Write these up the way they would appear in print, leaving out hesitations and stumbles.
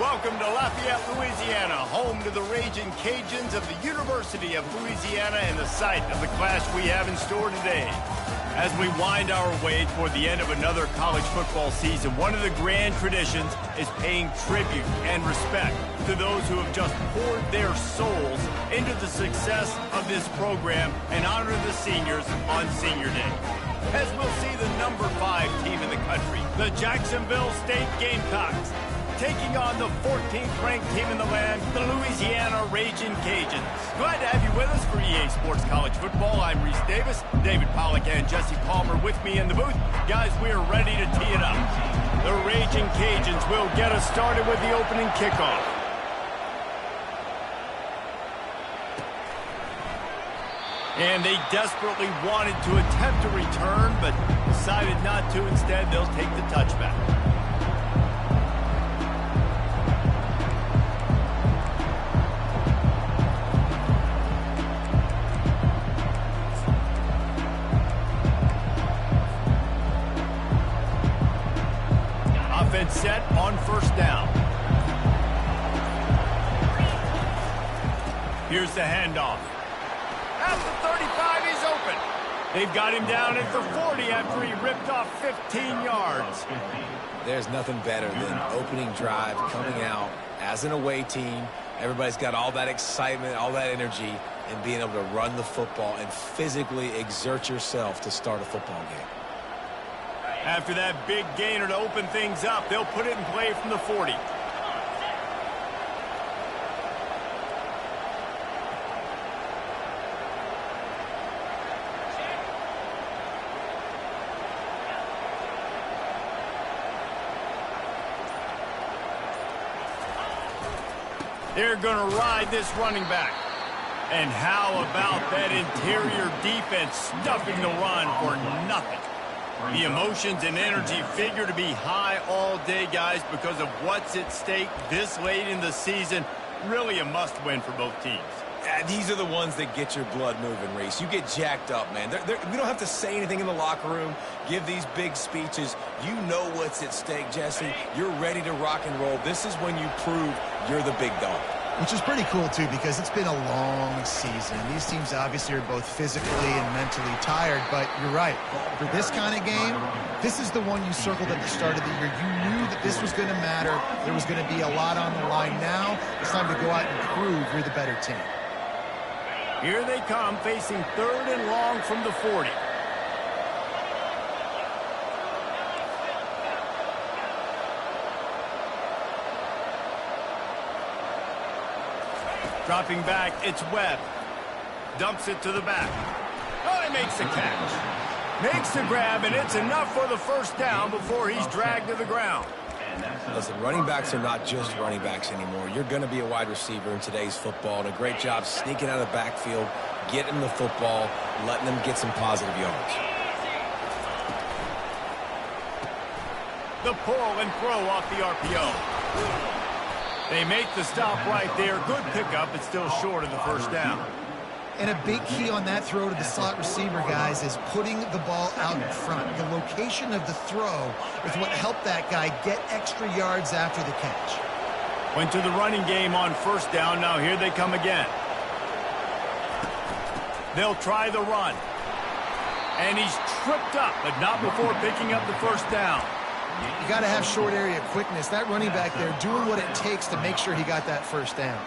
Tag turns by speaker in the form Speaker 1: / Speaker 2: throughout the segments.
Speaker 1: Welcome to Lafayette, Louisiana, home to the Raging Cajuns of the University of Louisiana and the site of the clash we have in store today. As we wind our way toward the end of another college football season, one of the grand traditions is paying tribute and respect to those who have just poured their souls into the success of this program and honor the seniors on Senior Day. As we'll see the number 5 team in the country, the Jacksonville State Gamecocks, taking on the 14th ranked team in the land, the Louisiana Raging Cajuns. Glad to have you with us for EA Sports College Football. I'm Reese Davis, David Pollack and Jesse Palmer with me in the booth. Guys, we're ready to tee it up. The Raging Cajuns will get us started with the opening kickoff. And they desperately wanted to attempt a return, but decided not to. Instead, they'll take the touchback. Offense set on first down. Here's the handoff. At the 35, he's open. They've got him down at the 40 after he ripped off 15 yards.
Speaker 2: There's nothing better than opening drive, coming out as an away team. Everybody's got all that excitement, all that energy, and being able to run the football and physically exert yourself to start a football game.
Speaker 1: After that big gainer to open things up, they'll put it in play from the 40. They're going to ride this running back. And how about that interior defense stuffing the run for nothing? The emotions and energy figure to be high all day, guys, because of what's at stake this late in the season. Really a must-win for both teams.
Speaker 2: These are the ones that get your blood moving, Reese. You get jacked up, man. We don't have to say anything in the locker room, give these big speeches. You know what's at stake, Jesse. You're ready to rock and roll. This is when you prove you're the big dog.
Speaker 3: Which is pretty cool, too, because it's been a long season. These teams obviously are both physically and mentally tired, but you're right. For this kind of game, this is the one you circled at the start of the year. You knew that this was going to matter. There was going to be a lot on the line. Now it's time to go out and prove you're the better team.
Speaker 1: Here they come, facing 3rd and long from the 40. Dropping back, it's Webb. Dumps it to the back. Oh, he makes the catch. Makes the grab, and it's enough for the first down before he's dragged to the ground.
Speaker 2: Listen, running backs are not just running backs anymore. You're going to be a wide receiver in today's football, and a great job sneaking out of the backfield, getting the football, letting them get some positive yards.
Speaker 1: The pull and throw off the RPO. They make the stop right there. Good pickup, but still short of the first down.
Speaker 3: And a big key on that throw to the slot receiver, guys, is putting the ball out in front. The location of the throw is what helped that guy get extra yards after the catch.
Speaker 1: Went to the running game on first down. Now here they come again. They'll try the run. And he's tripped up, but not before picking up the first down.
Speaker 3: You got to have short area quickness. That running back there doing what it takes to make sure he got that first down.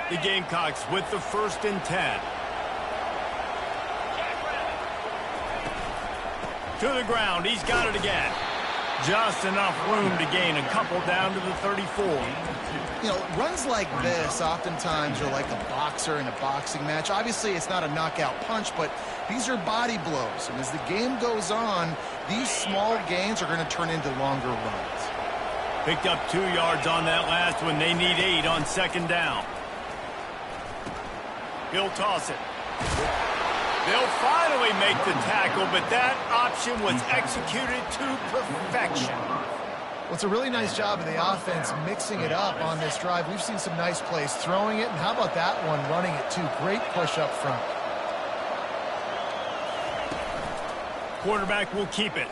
Speaker 1: The Gamecocks with the 1st and 10. To the ground. He's got it again. Just enough room to gain a couple down to the 34.
Speaker 3: You know, runs like this oftentimes are like a boxer in a boxing match. Obviously, it's not a knockout punch, but these are body blows. And as the game goes on, these small gains are going to turn into longer runs.
Speaker 1: Picked up 2 yards on that last one. They need 8 on 2nd down. He'll toss it. They'll finally make the tackle, but that option was executed to perfection.
Speaker 3: Well, it's a really nice job of the offense mixing it up on this drive. We've seen some nice plays throwing it, and how about that one running it too? Great push up front.
Speaker 1: Quarterback will keep it.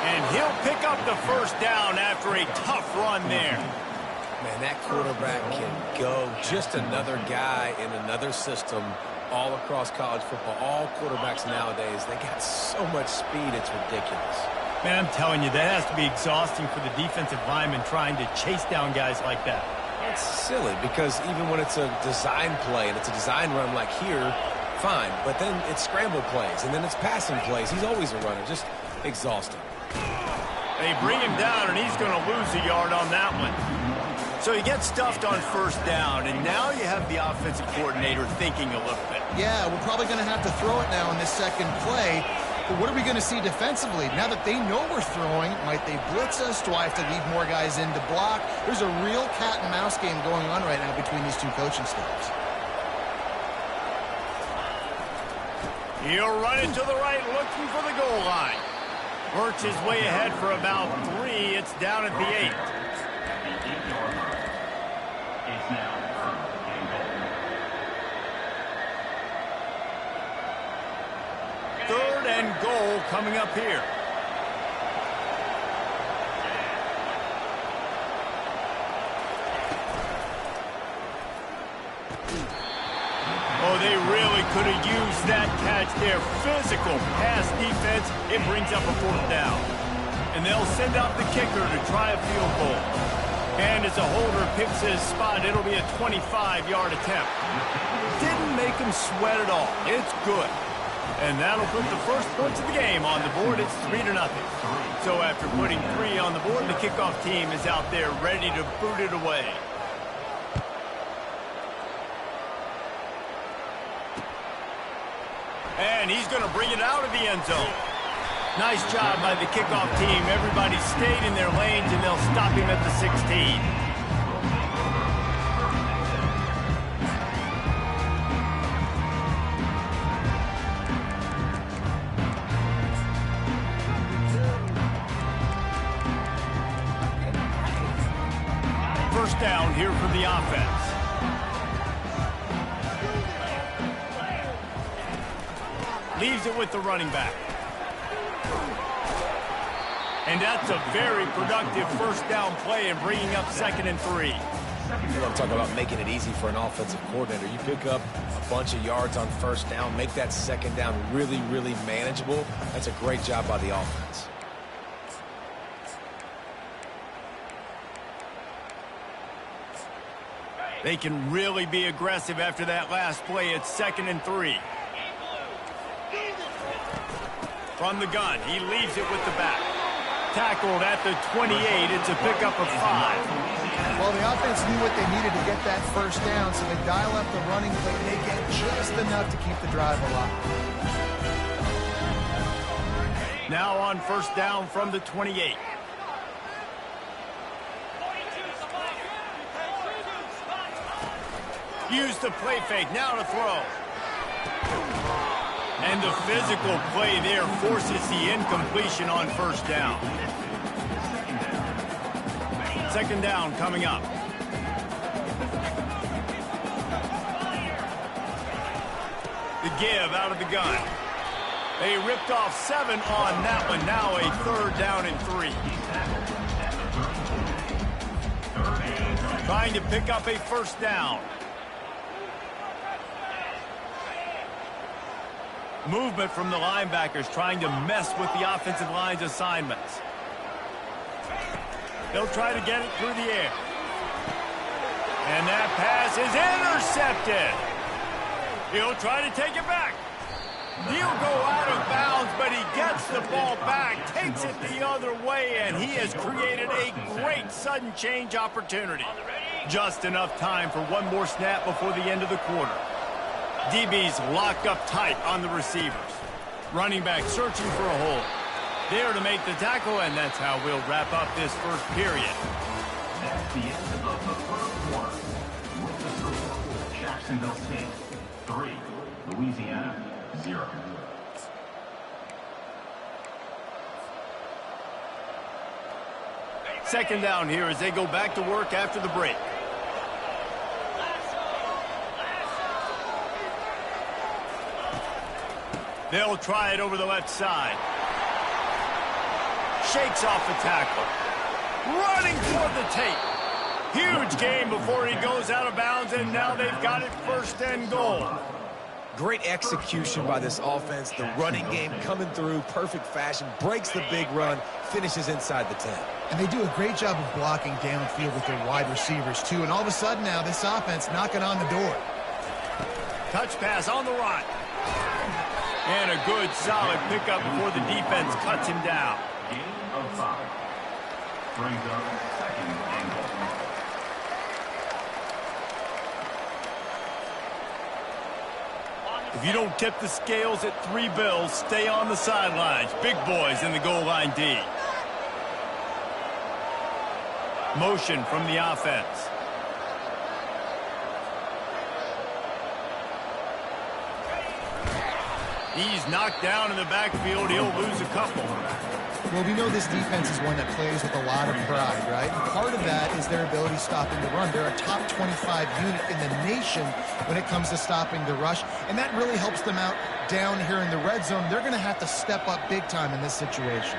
Speaker 1: And he'll pick up the first down after a tough run there.
Speaker 2: Man, that quarterback can go. Just another guy in another system all across college football. All quarterbacks nowadays, they got so much speed, it's ridiculous.
Speaker 1: Man, I'm telling you, that has to be exhausting for the defensive lineman trying to chase down guys like that.
Speaker 2: It's silly because even when it's a design play and it's a design run like here, fine. But then it's scramble plays and then it's passing plays. He's always a runner. Just exhausting.
Speaker 1: They bring him down, and he's going to lose a yard on that one. So he gets stuffed on first down, and now you have the offensive coordinator thinking a little bit.
Speaker 3: Yeah, we're probably going to have to throw it now in this second play. But what are we going to see defensively? Now that they know we're throwing, might they blitz us? Do I have to leave more guys in to block? There's a real cat and mouse game going on right now between these two coaching staffs.
Speaker 1: He'll run it to the right, looking for the goal line. Works his way ahead for about 3. It's down at the 8. Third and goal coming up here. Oh, they really could have used that catch there. Physical pass defense. It brings up a fourth down. And they'll send out the kicker to try a field goal. And as a holder picks his spot, it'll be a 25-yard attempt. Didn't make him sweat at all. It's good. And that'll put the first points of the game on the board. It's 3-0. So after putting 3 on the board, the kickoff team is out there ready to boot it away. And he's going to bring it out of the end zone. Nice job by the kickoff team. Everybody stayed in their lanes, and they'll stop him at the 16. First down here for the offense. Leaves it with the running back. And that's a very productive first down play and bringing up 2nd and 3.
Speaker 2: You want to talk about making it easy for an offensive coordinator. You pick up a bunch of yards on first down, make that second down really, really manageable. That's a great job by the offense.
Speaker 1: They can really be aggressive after that last play. It's 2nd and 3. From the gun, he leaves it with the back. Tackled at the 28. It's a pickup of 5.
Speaker 3: Well, the offense knew what they needed to get that first down, so they dial up the running play. They get just enough to keep the drive alive.
Speaker 1: Now on first down from the 28. Use the play fake. Now to throw. And the physical play there forces the incompletion on first down. 2nd down coming up. The give out of the gun. They ripped off 7 on that one. Now a 3rd down and 3. Trying to pick up a first down. Movement from the linebackers trying to mess with the offensive line's assignments. They'll try to get it through the air. And that pass is intercepted. He'll try to take it back. He'll go out of bounds, but he gets the ball back, takes it the other way, and he has created a great sudden change opportunity. Just enough time for one more snap before the end of the quarter. DB's locked up tight on the receivers. Running back searching for a hole. There to make the tackle, and that's how we'll wrap up this first period.
Speaker 4: That's the end of the first quarter. With the score, Jacksonville State 3, Louisiana 0.
Speaker 1: Second down here as they go back to work after the break. They'll try it over the left side. Shakes off the tackle. Running toward the tape. Huge gain before he goes out of bounds, and now they've got it 1st and goal.
Speaker 2: Great execution by this offense. The running game coming through, perfect fashion, breaks the big run, finishes inside the 10.
Speaker 3: And they do a great job of blocking downfield with their wide receivers, too. And all of a sudden now, this offense knocking on the door.
Speaker 1: Touch pass on the run. And a good, solid pickup before the defense cuts him down.
Speaker 4: Gain of 5. Brings up 2nd and goal.
Speaker 1: If you don't tip the scales at 3 bills, stay on the sidelines. Big boys in the goal line D. Motion from the offense. He's knocked down in the backfield. He'll lose a couple.
Speaker 3: Well, we know this defense is one that plays with a lot of pride, right? And part of that is their ability stopping the run. They're a top 25 unit in the nation when it comes to stopping the rush, and that really helps them out down here in the red zone. They're going to have to step up big time in this situation.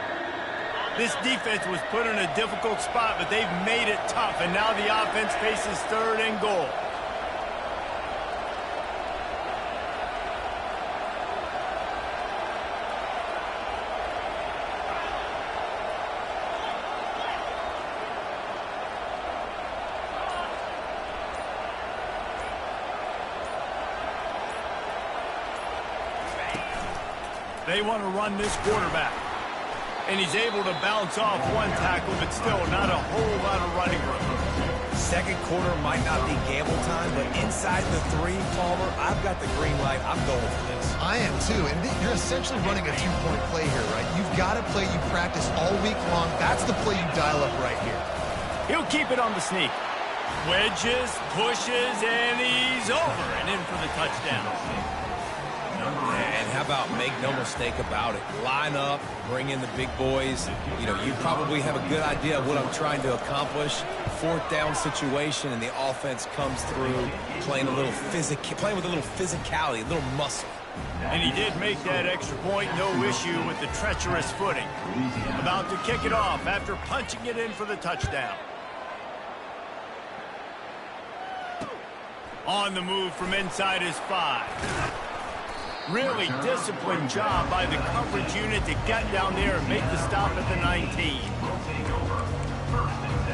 Speaker 1: This defense was put in a difficult spot, but they've made it tough, and now the offense faces 3rd and goal. They want to run this quarterback. And he's able to bounce off one tackle, but still not a whole lot of running room.
Speaker 2: Second quarter might not be gamble time, but inside the 3, Palmer, I've got the green light. I'm going for this.
Speaker 3: I am too, and you're essentially running a 2-point play here, right? You've got a play you practice all week long. That's the play you dial up right here.
Speaker 1: He'll keep it on the sneak. Wedges, pushes, and he's over and in for the touchdown.
Speaker 2: And how about make no mistake about it? Line up, bring in the big boys. You know, you probably have a good idea of what I'm trying to accomplish. 4th down situation, and the offense comes through playing with a little physicality, a little muscle.
Speaker 1: And he did make that extra point, no issue with the treacherous footing. About to kick it off after punching it in for the touchdown. On the move from inside his 5. Really disciplined job by the coverage unit to get down there and make the stop at the 19.
Speaker 4: Will take over 1st and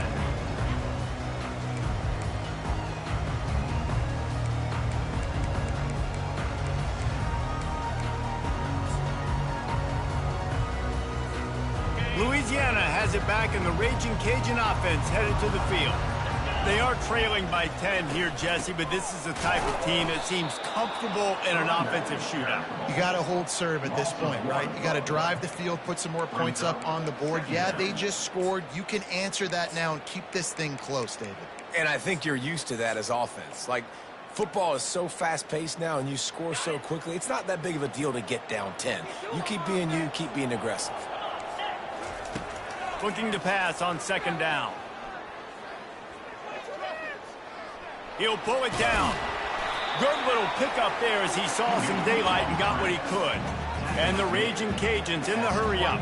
Speaker 4: 10.
Speaker 1: Louisiana has it back, and the Raging Cajun offense headed to the field. They are trailing by 10 here, Jesse, but this is the type of team that seems comfortable in an offensive shootout.
Speaker 3: You got to hold serve at this point, right? You got to drive the field, put some more points up on the board. Yeah, they just scored. You can answer that now and keep this thing close, David.
Speaker 2: And I think you're used to that as offense. Like, football is so fast-paced now, and you score so quickly, it's not that big of a deal to get down 10. You keep being aggressive.
Speaker 1: Looking to pass on 2nd down. He'll pull it down. Good little pickup there as he saw some daylight and got what he could. And the Raging Cajuns in the hurry-up.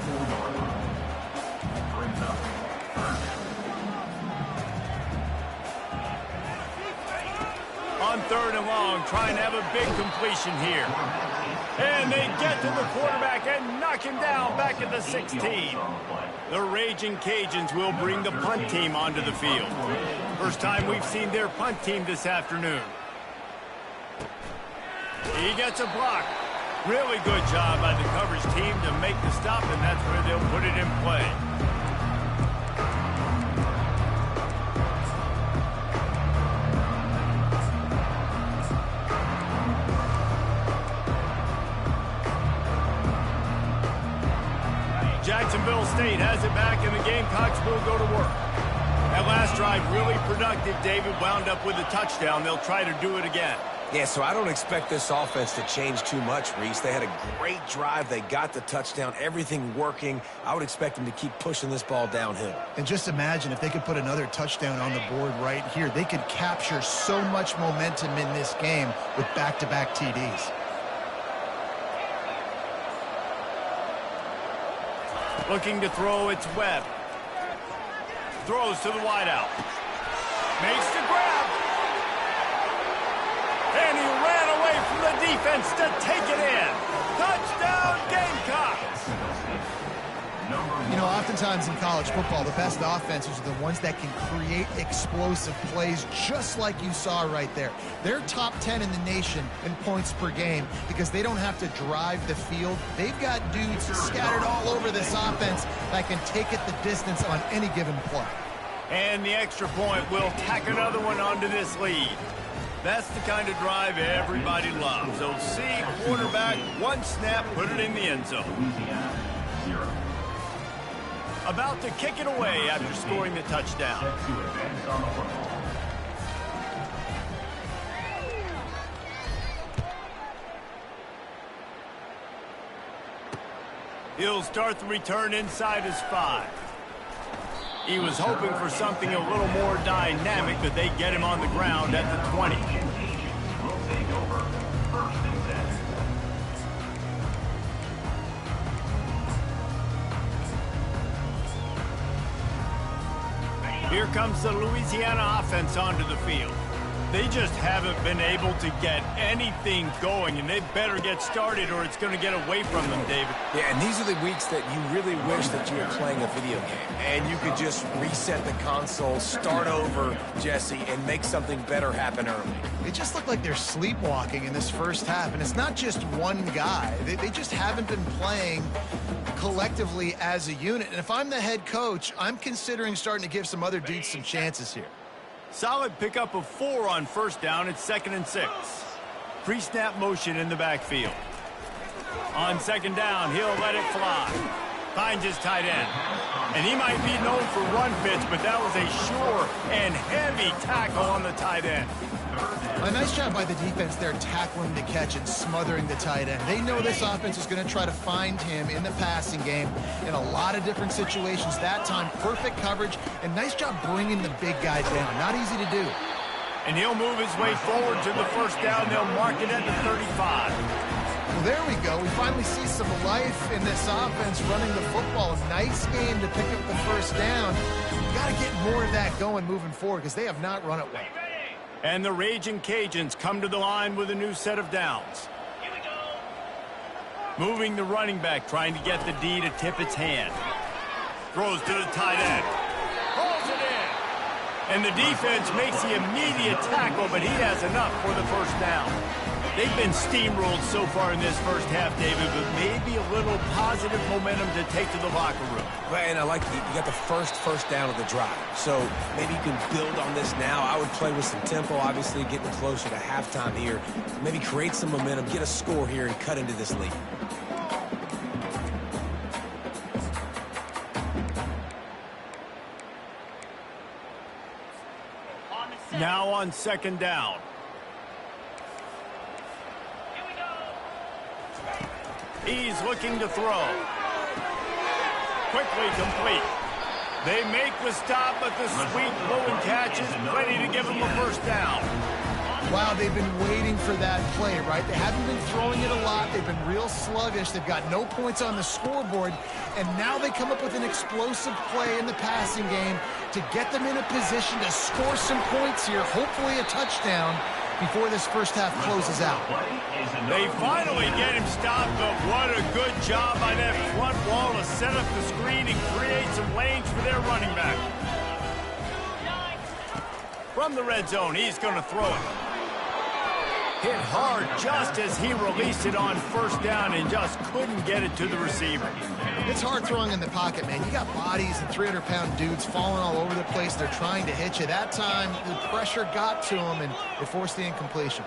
Speaker 1: On 3rd and long, trying to have a big completion here. And they get to the quarterback and knock him down back at the 16. The Raging Cajuns will bring the punt team onto the field. First time we've seen their punt team this afternoon. He gets a block. Really good job by the coverage team to make the stop, and that's where they'll put it in play. Jacksonville State has it back, and the Gamecocks will go to work. That last drive really productive. David wound up with a touchdown. They'll try to do it again.
Speaker 2: Yeah, so I don't expect this offense to change too much, Reese. They had a great drive. They got the touchdown, everything working. I would expect them to keep pushing this ball downhill.
Speaker 3: And just imagine if they could put another touchdown on the board right here. They could capture so much momentum in this game with back-to-back TDs.
Speaker 1: Looking to throw, it's Webb. Throws to the wideout. Makes the grab. And he ran away from the defense to take it in. Touchdown, Gamecocks!
Speaker 3: You know, oftentimes in college football, the best offenses are the ones that can create explosive plays, just like you saw right there. They're top 10 in the nation in points per game because they don't have to drive the field. They've got dudes scattered all over this offense that can take it the distance on any given play.
Speaker 1: And the extra point will tack another one onto this lead. That's the kind of drive everybody loves. So see, quarterback, one snap, put it in the end zone.
Speaker 4: Louisiana, 0.
Speaker 1: About to kick it away after scoring the touchdown.
Speaker 4: Set to advance on the football.
Speaker 1: He'll start the return inside his 5. He was hoping for something a little more dynamic, but they get him on the ground at the 20.
Speaker 4: Will take over. First and 10.
Speaker 1: Here comes the Louisiana offense onto the field. They just haven't been able to get anything going, and they better get started or it's going to get away from them, David.
Speaker 2: Yeah, and these are the weeks that you really wish that you were playing a video game and you could just reset the console, start over, Jesse, and make something better happen early.
Speaker 3: They just look like they're sleepwalking in this first half, and it's not just one guy. They just haven't been playing collectively as a unit. And if I'm the head coach, I'm considering starting to give some other dudes some chances here.
Speaker 1: Solid pickup of 4 on first down. It's 2nd and 6. Pre-snap motion in the backfield. On 2nd down, he'll let it fly. Finds his tight end. And he might be known for run fits, but that was a sure and heavy tackle on the tight end.
Speaker 3: A nice job by the defense there, tackling the catch and smothering the tight end. They know this offense is going to try to find him in the passing game in a lot of different situations. That time, perfect coverage, and nice job bringing the big guy down. Not easy to do.
Speaker 1: And he'll move his way forward to the first down. They'll mark it at the 35.
Speaker 3: Well, there we go. We finally see some life in this offense running the football. Nice game to pick up the first down. Got to get more of that going moving forward because they have not run it well.
Speaker 1: And the Raging Cajuns come to the line with a new set of downs. Moving the running back, trying to get the D to tip its hand. Throws to the tight end. Pulls it in. And the defense makes the immediate tackle, but he has enough for the first down. They've been steamrolled so far in this first half, David, but maybe a little positive momentum to take to the locker room.
Speaker 2: And I like you got the first down of the drive. So maybe you can build on this now. I would play with some tempo, obviously getting closer to halftime here. Maybe create some momentum, get a score here, and cut into this lead.
Speaker 1: Now on 2nd down. He's looking to throw. Quickly complete. They make the stop, but the sweet blowing catch is plenty to give them a first down.
Speaker 3: Wow, they've been waiting for that play, right? They haven't been throwing it a lot. They've been real sluggish. They've got no points on the scoreboard. And now they come up with an explosive play in the passing game to get them in a position to score some points here, hopefully a touchdown, before this first half closes out.
Speaker 1: They finally get him stopped, but what a good job by that front wall to set up the screen and create some lanes for their running back. From the red zone, he's going to throw it. Hit hard just as he released it on first down and just couldn't get it to the receiver.
Speaker 3: It's hard throwing in the pocket, man. You got bodies and 300-pound dudes falling all over the place. They're trying to hit you. That time, the pressure got to him, and it forced the incompletion.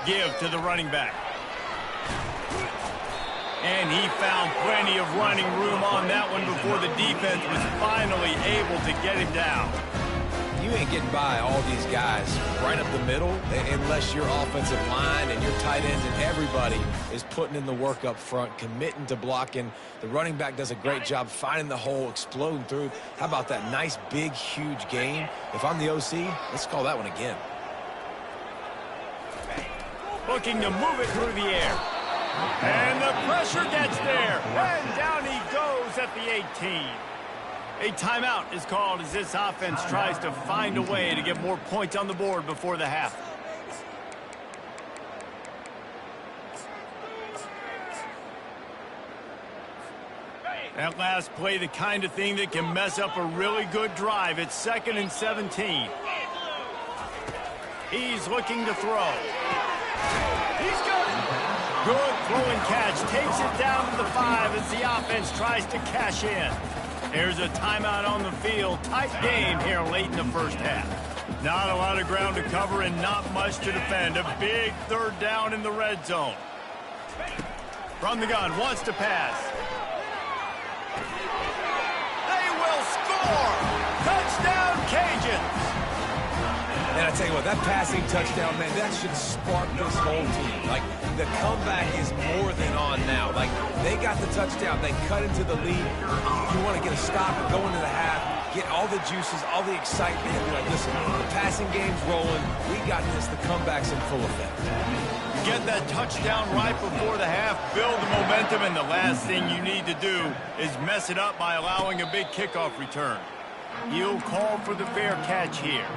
Speaker 1: Give to the running back. And he found plenty of running room on that one before the defense was finally able to get him down.
Speaker 2: You ain't getting by all these guys right up the middle unless your offensive line and your tight ends and everybody is putting in the work up front, committing to blocking. The running back does a great job finding the hole, exploding through. How about that nice, big, huge game? If I'm the OC, let's call that one again.
Speaker 1: Looking to move it through the air. And the pressure gets there. And down he goes at the 18. A timeout is called as this offense tries to find a way to get more points on the board before the half. That last play, the kind of thing that can mess up a really good drive. It's 2nd and 17. He's looking to throw. He's got it. Good throw and catch. Takes it down to the 5 as the offense tries to cash in. There's a timeout on the field. Tight game here late in the first half. Not a lot of ground to cover and not much to defend. A big 3rd down in the red zone. From the gun, wants to pass. They will score! Touchdown, Cajuns!
Speaker 2: And I tell you what, that passing touchdown, man, that should spark this whole team. Like, the comeback is more than on now. Like, they got the touchdown. They cut into the lead. You want to get a stop and go into the half, get all the juices, all the excitement, and be like, listen, the passing game's rolling. We got this. The comeback's in full effect.
Speaker 1: Get that touchdown right before the half, build the momentum, and the last thing you need to do is mess it up by allowing a big kickoff return. He'll call for the fair catch here.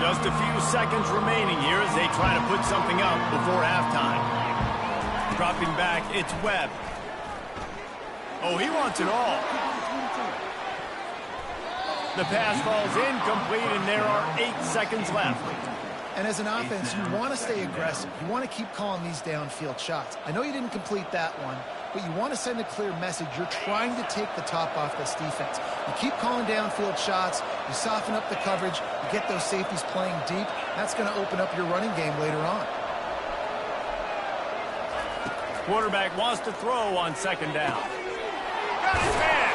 Speaker 1: Just a few seconds remaining here as they try to put something up before halftime. Dropping back, it's Webb. Oh, he wants it all. The pass falls incomplete, and there are 8 seconds left.
Speaker 3: And as an offense, you want to stay aggressive. You want to keep calling these downfield shots. I know you didn't complete that one, but you want to send a clear message. You're trying to take the top off this defense. You keep calling downfield shots. You soften up the coverage. You get those safeties playing deep. That's going to open up your running game later on.
Speaker 1: Quarterback wants to throw on 2nd down. Got his man.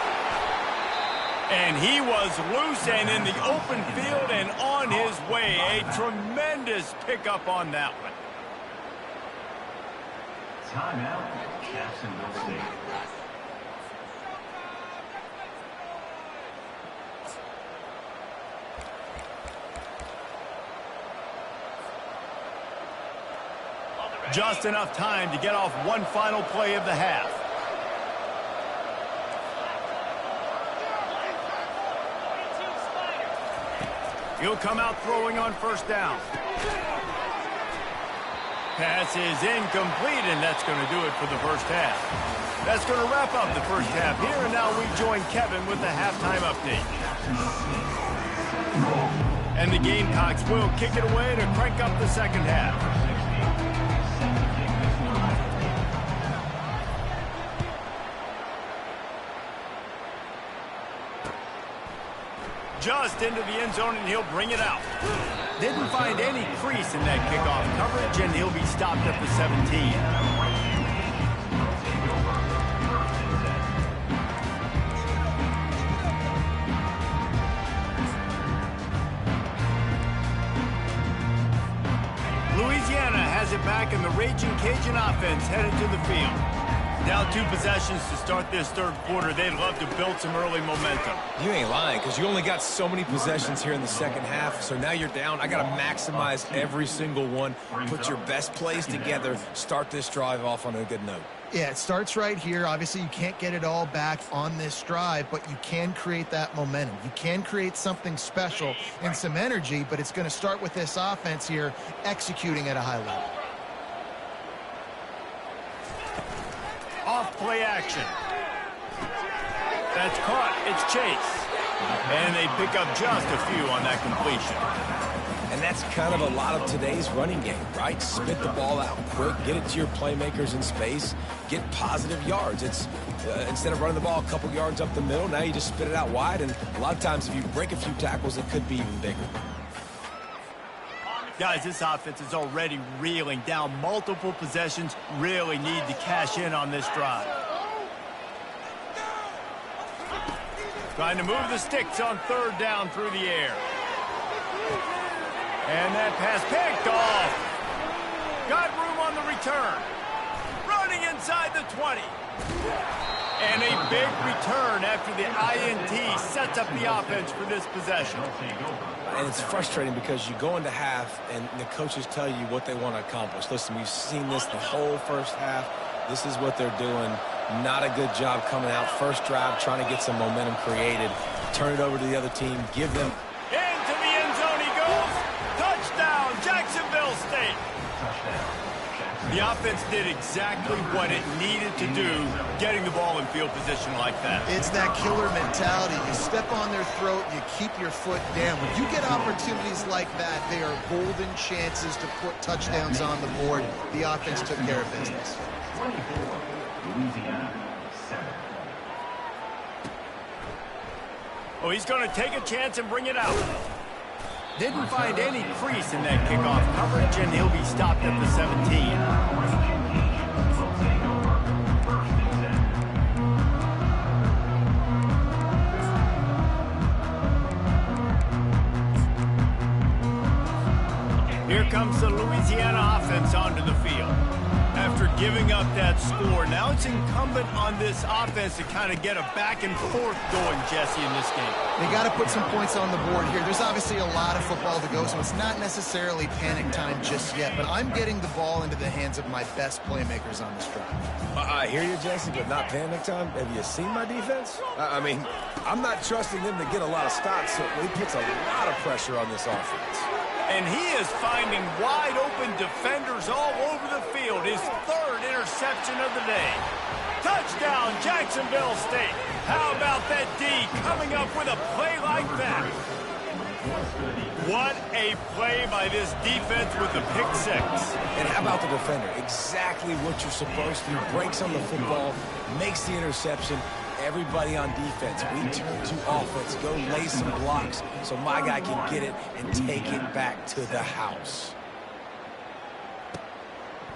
Speaker 1: And he was loose and in the open field and on his way. A tremendous pickup on that one.
Speaker 4: Timeout, Jacksonville State.
Speaker 1: Just enough time to get off one final play of the half. He'll come out throwing on 1st down. Pass is incomplete, and that's going to do it for the first half. That's going to wrap up the first half here, and now we join Kevin with the halftime update. And the Gamecocks will kick it away to crank up the second half. Just into the end zone, and he'll bring it out. Didn't find any crease in that kickoff coverage, and he'll be stopped at the 17. Louisiana has it back, and the Raging Cajun offense headed to the field. Down 2 possessions to start this 3rd quarter. They'd love to build some early momentum.
Speaker 2: You ain't lying, because you only got so many possessions here in the second half, so now you're down. I got to maximize every single one, put your best plays together, start this drive off on a good note.
Speaker 3: Yeah, it starts right here. Obviously, you can't get it all back on this drive, but you can create that momentum. You can create something special and some energy, but it's going to start with this offense here executing at a high level.
Speaker 1: Off play action. That's caught. It's Chase. And they pick up just a few on that completion.
Speaker 2: And that's kind of a lot of today's running game, right? Spit the ball out quick, get it to your playmakers in space, get positive yards. It's instead of running the ball a couple yards up the middle, now you just spit it out wide, and a lot of times if you break a few tackles, it could be even bigger.
Speaker 1: Guys, this offense is already reeling down multiple possessions. Really need to cash in on this drive. Trying to move the sticks on 3rd down through the air. And that pass picked off. Got room on the return. Running inside the 20. And a big return after the INT sets up the offense for this possession.
Speaker 2: And it's frustrating because you go into half and the coaches tell you what they want to accomplish. Listen, we've seen this the whole first half. This is what they're doing. Not a good job coming out. First drive, trying to get some momentum created. Turn it over to the other team. Give them...
Speaker 1: Into the end zone he goes. Touchdown, Jacksonville State. The offense did exactly what it needed to do, getting the ball in field position like that.
Speaker 3: It's that killer mentality. You step on their throat, you keep your foot down. When you get opportunities like that, they are golden chances to put touchdowns on the board. The offense took care of business.
Speaker 4: 24, Louisiana, 7.
Speaker 1: Oh, he's going to take a chance and bring it out. Didn't find any crease in that kickoff coverage, and he'll be stopped at the 17. Here comes the Louisiana offense onto the field. After giving up that score, now it's incumbent on this offense to kind of get a back and forth going, Jesse, in this game.
Speaker 3: They got to put some points on the board here. There's obviously a lot of football to go, so it's not necessarily panic time just yet, but I'm getting the ball into the hands of my best playmakers on this drive.
Speaker 2: I hear you, Jesse, but not panic time. Have you seen my defense? I mean, I'm not trusting them to get a lot of stops, so he puts a lot of pressure on this offense.
Speaker 1: And he is finding wide-open defenders all over the field. His third interception of the day. Touchdown, Jacksonville State. How about that D coming up with a play like that? What a play by this defense with the pick six.
Speaker 2: And how about the defender? Exactly what you're supposed to do. Breaks on the football, makes the interception. Everybody on defense, we turn to offense. Go lay some blocks so my guy can get it and take it back to the house.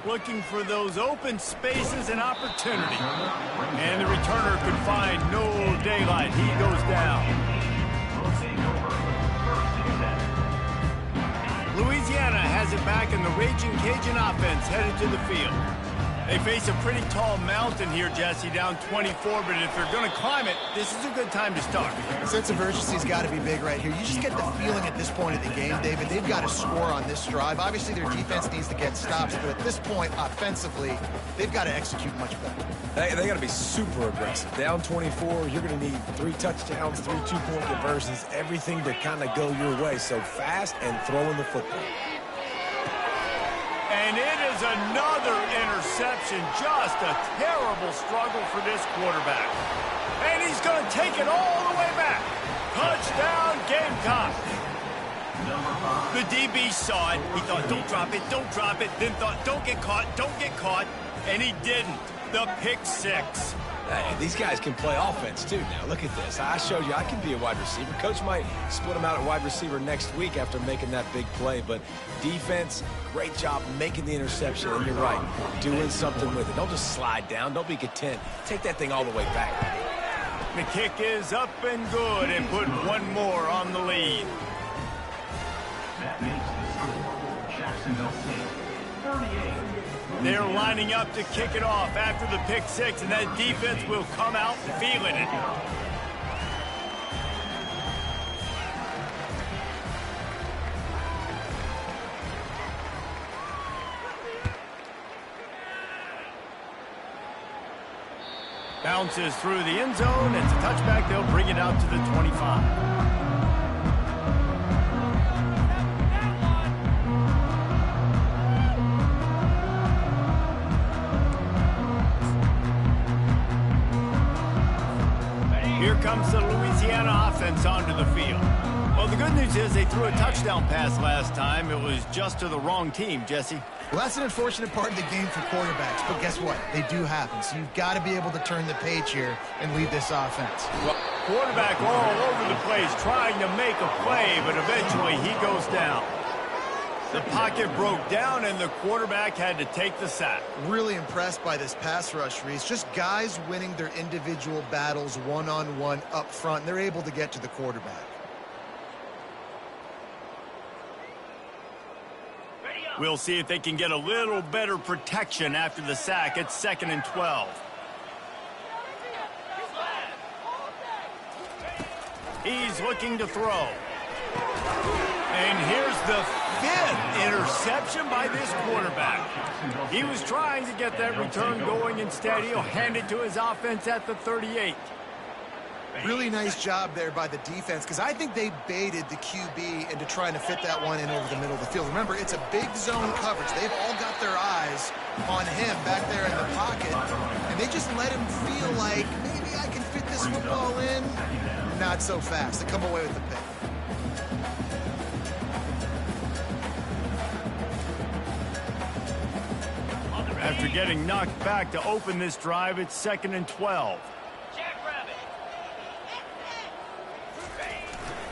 Speaker 1: Looking for those open spaces and opportunity. And the returner could find no daylight. He goes down. Louisiana has it back in the Raging Cajun offense headed to the field. They face a pretty tall mountain here, Jesse, down 24, but if they're going to climb it, this is a good time to start.
Speaker 3: The sense of urgency's got to be big right here. You just get the feeling at this point of the game, David, they've got to score on this drive. Obviously, their defense needs to get stops, but at this point, offensively, they've got to execute much better.
Speaker 2: They got to be super aggressive. Down 24, you're going to need 3 touchdowns, 3 two-point conversions, everything to kind of go your way. So fast and throwing the football.
Speaker 1: And it is another interception. Just a terrible struggle for this quarterback. And he's going to take it all the way back. Touchdown, Gamecock. The DB saw it. He thought, don't drop it. Then thought, don't get caught. And he didn't. The pick six.
Speaker 2: Hey, these guys can play offense, too. Now, look at this. I showed you I can be a wide receiver. Coach might split him out at wide receiver next week after making that big play. But defense, great job making the interception. And you're right, doing something with it. Don't just slide down. Don't be content. Take that thing all the way back.
Speaker 1: The kick is up and good and put one more on the lead.
Speaker 4: That makes the score Jacksonville State 38.
Speaker 1: They're lining up to kick it off after the pick six, and that defense will come out feeling it. Bounces through the end zone. It's a touchback. They'll bring it out to the 25. Here comes the Louisiana offense onto the field. Well, the good news is they threw a touchdown pass last time. It was just to the wrong team, Jesse.
Speaker 3: Well, that's an unfortunate part of the game for quarterbacks, but guess what? They do happen, so you've got to be able to turn the page here and lead this offense.
Speaker 1: Well, quarterback all over the place trying to make a play, but eventually he goes down. The pocket broke down, and the quarterback had to take the sack.
Speaker 3: Really impressed by this pass rush, Reese. Just guys winning their individual battles one-on-one up front, and they're able to get to the quarterback.
Speaker 1: We'll see if they can get a little better protection after the sack. It's 2nd and 12. He's looking to throw. And here's the 5th interception by this quarterback. He was trying to get that return going. Instead, he'll hand it to his offense at the 38.
Speaker 3: Really nice job there by the defense, because I think they baited the QB into trying to fit that one in over the middle of the field. Remember, it's a big zone coverage. They've all got their eyes on him back there in the pocket, and they just let him feel like, maybe I can fit this football in. Not so fast. They come away with the pick.
Speaker 1: After getting knocked back to open this drive, it's 2nd and 12.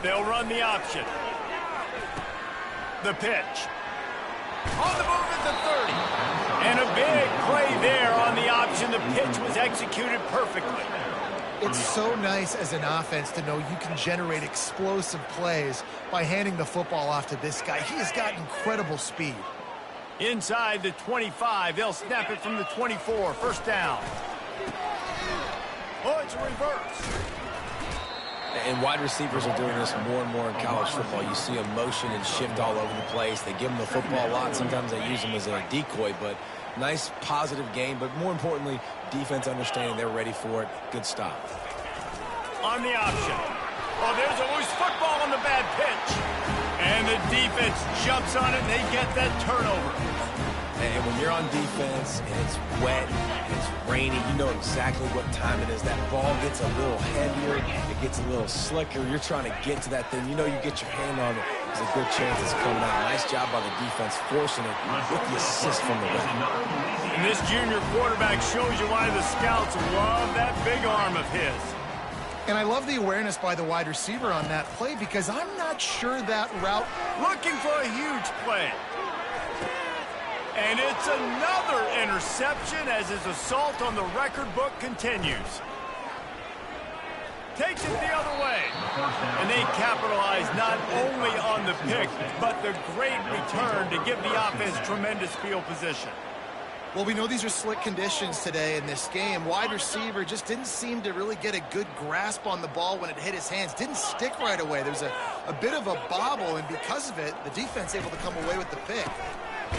Speaker 1: They'll run the option. The pitch. On the move at the 30. And a big play there on the option. The pitch was executed perfectly.
Speaker 3: It's so nice as an offense to know you can generate explosive plays by handing the football off to this guy. He has got incredible speed.
Speaker 1: Inside the 25, they'll snap it from the 24. First down. Oh, it's a reverse.
Speaker 2: And wide receivers are doing this more and more in college football. You see them motion and shift all over the place. They give them the football a lot. Sometimes they use them as a decoy, but nice, positive game. But more importantly, defense understanding they're ready for it. Good stop.
Speaker 1: On the option. Oh, there's a loose football on the bad pitch. And the defense jumps on it, and they get that turnover.
Speaker 2: And when you're on defense and it's wet and it's rainy, you know exactly what time it is. That ball gets a little heavier. It gets a little slicker. You're trying to get to that thing. You know you get your hand on it. There's a good chance it's coming out. Nice job by the defense forcing it with the assist from the ref.
Speaker 1: And this junior quarterback shows you why the scouts love that big arm of his.
Speaker 3: And I love the awareness by the wide receiver on that play, because I'm not sure that route...
Speaker 1: Looking for a huge play. And it's another interception as his assault on the record book continues. Takes it the other way. And they capitalize not only on the pick, but the great return to give the offense tremendous field position.
Speaker 3: Well, we know these are slick conditions today in this game. Wide receiver just didn't seem to really get a good grasp on the ball when it hit his hands. Didn't stick right away. There was a bit of a bobble, and because of it, the defense able to come away with the pick.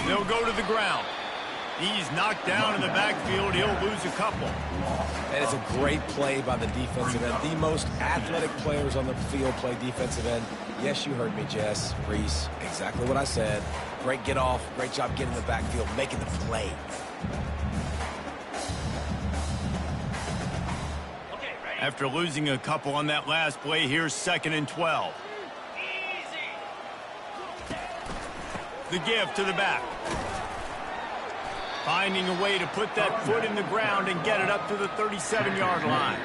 Speaker 1: They'll go to the ground. He's knocked down in the backfield. He'll lose a couple.
Speaker 2: That is a great play by the defensive end. The most athletic players on the field play defensive end. Yes, you heard me, Jess, Reese. Exactly what I said. Great get off. Great job getting in the backfield, making the play.
Speaker 1: After losing a couple on that last play, here's 2nd and 12. The give to the back. Finding a way to put that foot in the ground and get it up to the 37-yard line.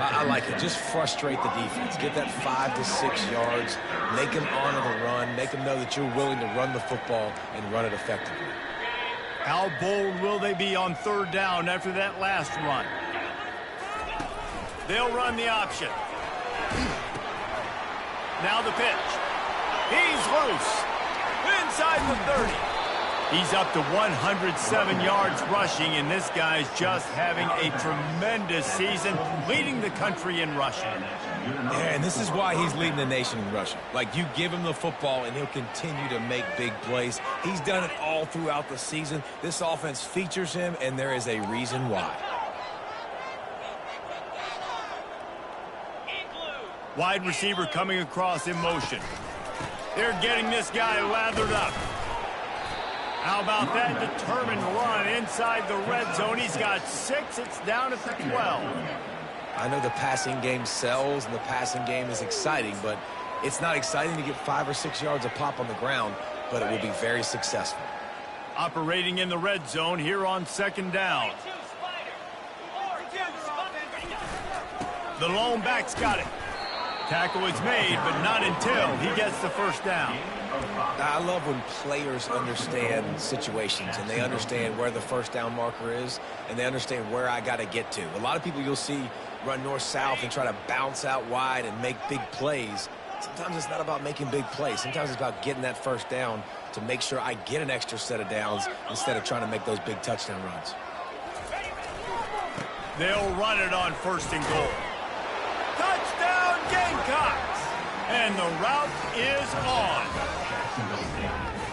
Speaker 2: I like it. Just frustrate the defense. Get that 5 to 6 yards. Make them honor the run. Make them know that you're willing to run the football and run it effectively.
Speaker 1: How bold will they be on 3rd down after that last run? They'll run the option. Now the pitch. He's loose. Inside the 30. He's up to 107 yards rushing, and this guy's just having a tremendous season, leading the country in rushing.
Speaker 2: Yeah, and this is why he's leading the nation in rushing. Like, you give him the football, and he'll continue to make big plays. He's done it all throughout the season. This offense features him, and there is a reason why.
Speaker 1: Wide receiver coming across in motion. They're getting this guy lathered up. How about that determined run inside the red zone? He's got 6. It's down at the 12.
Speaker 2: I know the passing game sells and the passing game is exciting, but it's not exciting to get 5 or 6 yards a pop on the ground, but it will be very successful.
Speaker 1: Operating in the red zone here on 2nd down. The lone back's got it. Tackle is made, but not until he gets the first down.
Speaker 2: I love when players understand situations and they understand where the first down marker is and they understand where I got to get to. A lot of people you'll see run north-south and try to bounce out wide and make big plays. Sometimes it's not about making big plays. Sometimes it's about getting that first down to make sure I get an extra set of downs instead of trying to make those big touchdown runs.
Speaker 1: They'll run it on 1st and goal. Touchdown, Gamecock! And the route is on.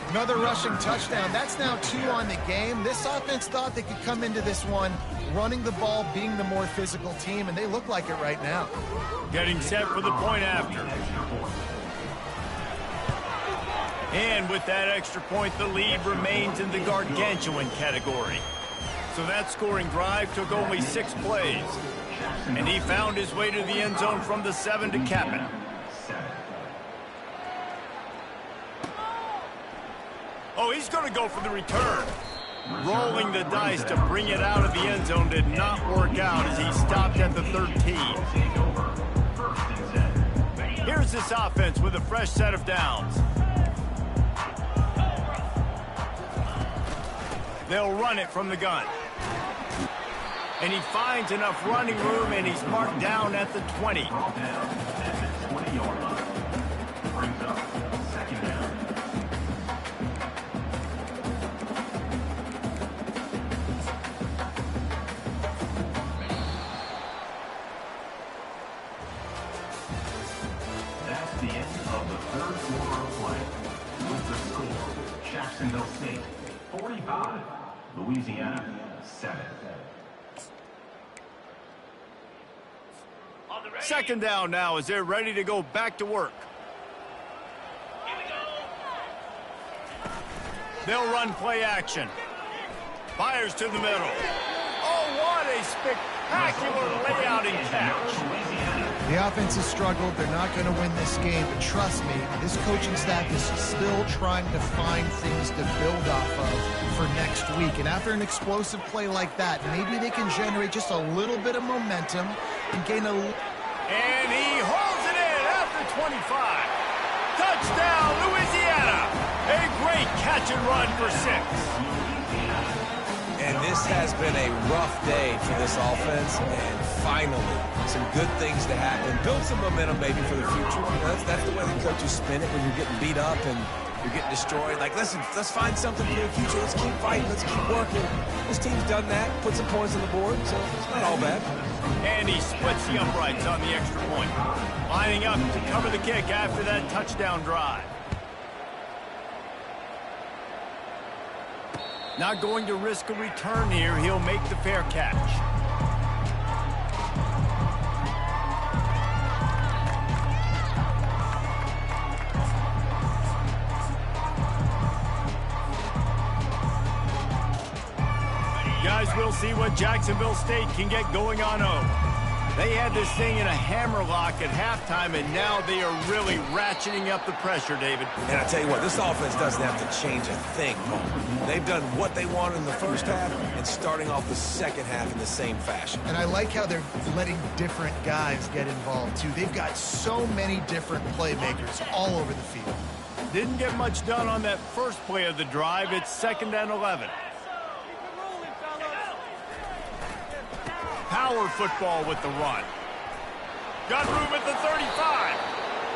Speaker 3: Another rushing touchdown. That's now 2 on the game. This offense thought they could come into this one running the ball, being the more physical team, and they look like it right now.
Speaker 1: Getting set for the point after. And with that extra point, the lead remains in the gargantuan category. So that scoring drive took only 6 plays. And he found his way to the end zone from the 7 to cap it. Oh, he's going to go for the return. Rolling the dice to bring it out of the end zone did not work out as he stopped at the 13. Here's this offense with a fresh set of downs. They'll run it from the gun. And he finds enough running room, and he's marked down at the 20.
Speaker 4: That's the end of the third quarter of play. With the score, Jacksonville State 45, Louisiana 7.
Speaker 1: Second down now as they're ready to go back to work. They'll run play action. Fires to the middle. Oh, what a spectacular layout and catch.
Speaker 3: The offense has struggled. They're not going to win this game, but trust me, this coaching staff is still trying to find things to build off of for next week. And after an explosive play like that, maybe they can generate just a little bit of momentum and gain a...
Speaker 1: And he holds it in after 25. Touchdown, Louisiana. A great catch and run for 6.
Speaker 2: And this has been a rough day for this offense, and finally, some good things to happen. Build some momentum maybe for the future. That's the way the coaches spin it when you're getting beat up and you're getting destroyed. Like, listen, let's find something for the future. Let's keep fighting. Let's keep working. This team's done that, put some points on the board, so it's not all bad.
Speaker 1: And he splits the uprights on the extra point. Lining up to cover the kick after that touchdown drive. Not going to risk a return here. He'll make the fair catch. Guys, we'll see what Jacksonville State can get going on O. They had this thing in a hammerlock at halftime, and now they are really ratcheting up the pressure, David.
Speaker 2: And I tell you what, this offense doesn't have to change a thing, Paul. They've done what they wanted in the first half and starting off the second half in the same fashion.
Speaker 3: And I like how they're letting different guys get involved, too. They've got so many different playmakers all over the field.
Speaker 1: Didn't get much done on that first play of the drive. It's 2nd and 11. Power football with the run. Got room at the 35.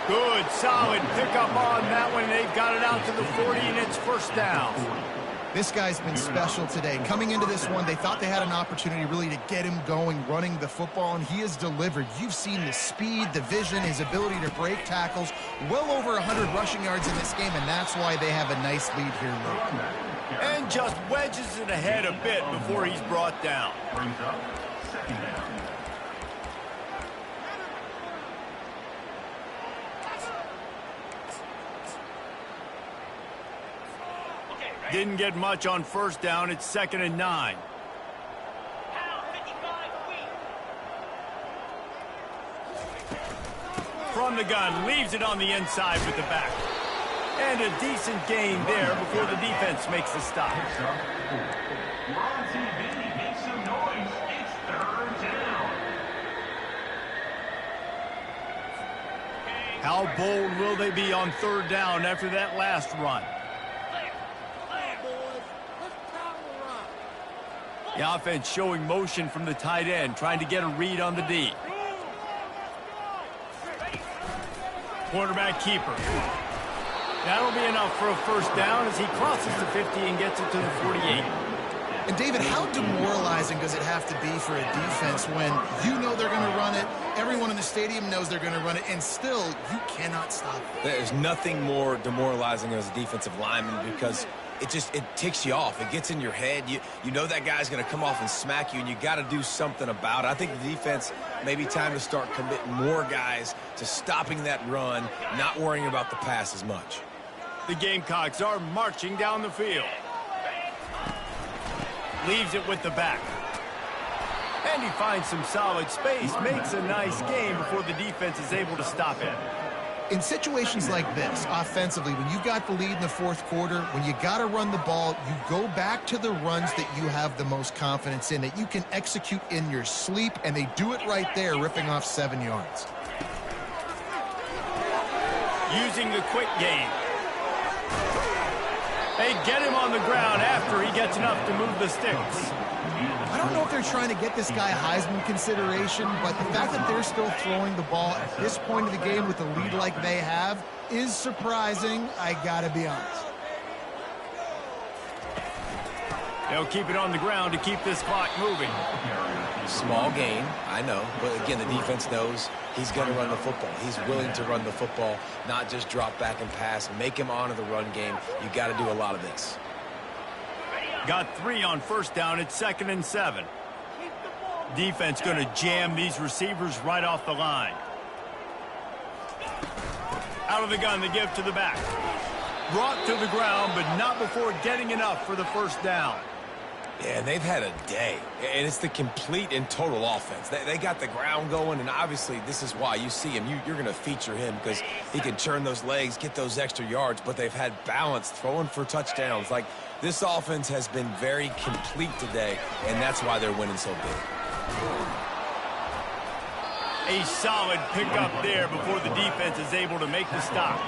Speaker 1: Good, solid pickup on that one. They've got it out to the 40, and it's first down.
Speaker 3: This guy's been special today. Coming into this one, they thought they had an opportunity really to get him going, running the football, and he has delivered. You've seen the speed, the vision, his ability to break tackles. Well over 100 rushing yards in this game, and that's why they have a nice lead here late.
Speaker 1: And just wedges it ahead a bit before he's brought down.
Speaker 4: Brings up second down.
Speaker 1: Didn't get much on first down. It's 2nd and 9. From the gun, leaves it on the inside with the back. And a decent gain there before the defense makes the stop.
Speaker 4: We're on TV. Make some noise. It's 3rd down.
Speaker 1: How bold will they be on 3rd down after that last run? The offense showing motion from the tight end, trying to get a read on the D. Quarterback keeper. That'll be enough for a first down as he crosses the 50 and gets it to the 48.
Speaker 3: And David, how demoralizing does it have to be for a defense when you know they're going to run it, everyone in the stadium knows they're going to run it, and still you cannot stop it?
Speaker 2: There's nothing more demoralizing as a defensive lineman because it ticks you off. It gets in your head. You know that guy's going to come off and smack you, and you got to do something about it. I think the defense may be time to start committing more guys to stopping that run, not worrying about the pass as much.
Speaker 1: The Gamecocks are marching down the field. Leaves it with the back. And he finds some solid space, makes a nice game before the defense is able to stop it.
Speaker 3: In situations like this, offensively, when you've got the lead in the fourth quarter, when you got to run the ball, you go back to the runs that you have the most confidence in, that you can execute in your sleep, and they do it right there, ripping off 7 yards.
Speaker 1: Using the quick game. They get him on the ground after he gets enough to move the sticks.
Speaker 3: I don't know if they're trying to get this guy Heisman consideration, but the fact that they're still throwing the ball at this point of the game with a lead like they have is surprising, I gotta be honest.
Speaker 1: They'll keep it on the ground to keep this clock moving.
Speaker 2: Small gain, I know, but again, the defense knows he's going to run the football. He's willing to run the football, not just drop back and pass, make him honor the run game. You got to do a lot of this.
Speaker 1: Got 3 on first down. It's 2nd and 7. Defense going to jam these receivers right off the line. Out of the gun, they give to the back. Brought to the ground, but not before getting enough for the first down.
Speaker 2: Yeah, they've had a day, and it's the complete and total offense. They got the ground going, and obviously this is why you see him. You're going to feature him because he can churn those legs, get those extra yards, but they've had balance, throwing for touchdowns. Like, this offense has been very complete today, and that's why they're winning so big.
Speaker 1: A solid pickup there before the defense is able to make the stop.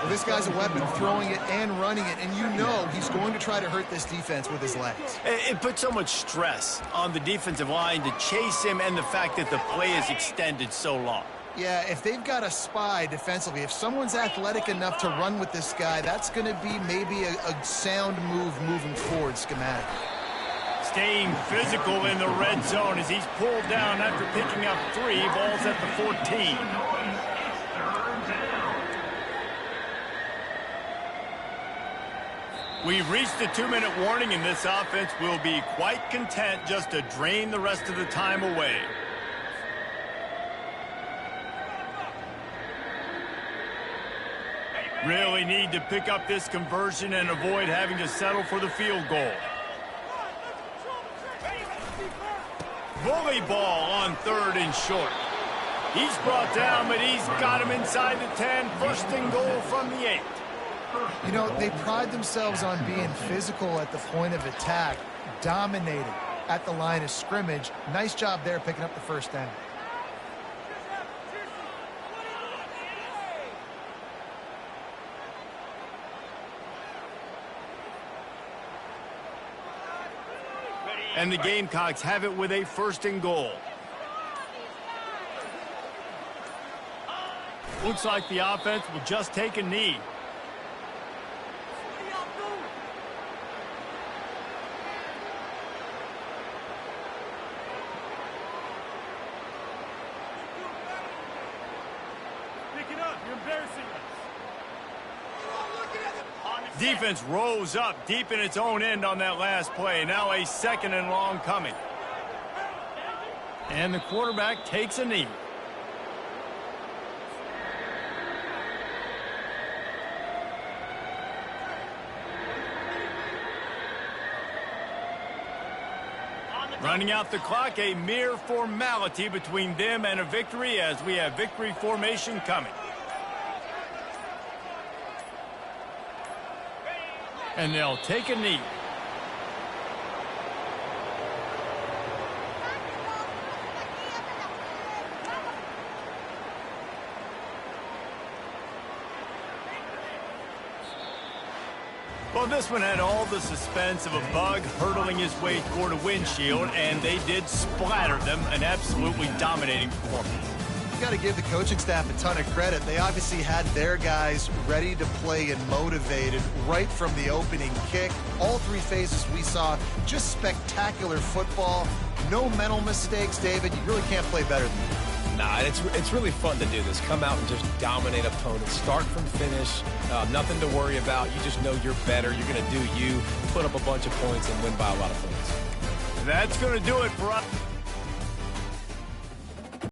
Speaker 3: Well, this guy's a weapon, throwing it and running it, and you know he's going to try to hurt this defense with his legs.
Speaker 1: It puts so much stress on the defensive line to chase him, and the fact that the play is extended so long.
Speaker 3: Yeah, if they've got a spy defensively, if someone's athletic enough to run with this guy, that's going to be maybe a sound move moving forward schematically.
Speaker 1: Staying physical in the red zone as he's pulled down after picking up 3. Ball's at the 14. We've reached a 2-minute warning, and this offense will be quite content just to drain the rest of the time away. Really need to pick up this conversion and avoid having to settle for the field goal. Bully ball on 3rd and short. He's brought down, but he's got him inside the 10. 1st and goal from the 8.
Speaker 3: You know, they pride themselves on being physical at the point of attack, dominating at the line of scrimmage. Nice job there picking up the 1st down.
Speaker 1: And the Gamecocks have it with a 1st and goal. Looks like the offense will just take a knee. Defense rose up deep in its own end on that last play. Now a 2nd and long coming. And the quarterback takes a knee. Running out the clock, a mere formality between them and a victory as we have victory formation coming. And they'll take a knee. Well, this one had all the suspense of a bug hurtling his way toward a windshield, and they did splatter them, an absolutely dominating performance.
Speaker 3: you got to give the coaching staff a ton of credit. They obviously had their guys ready to play and motivated right from the opening kick. All three phases we saw just spectacular football. No mental mistakes, David. You really can't play better than that.
Speaker 2: Nah, it's really fun to do this. Come out and just dominate opponents. Start from finish. Nothing to worry about. You just know you're better. You're going to do you, put up a bunch of points, and win by a lot of points.
Speaker 1: That's going to do it for us.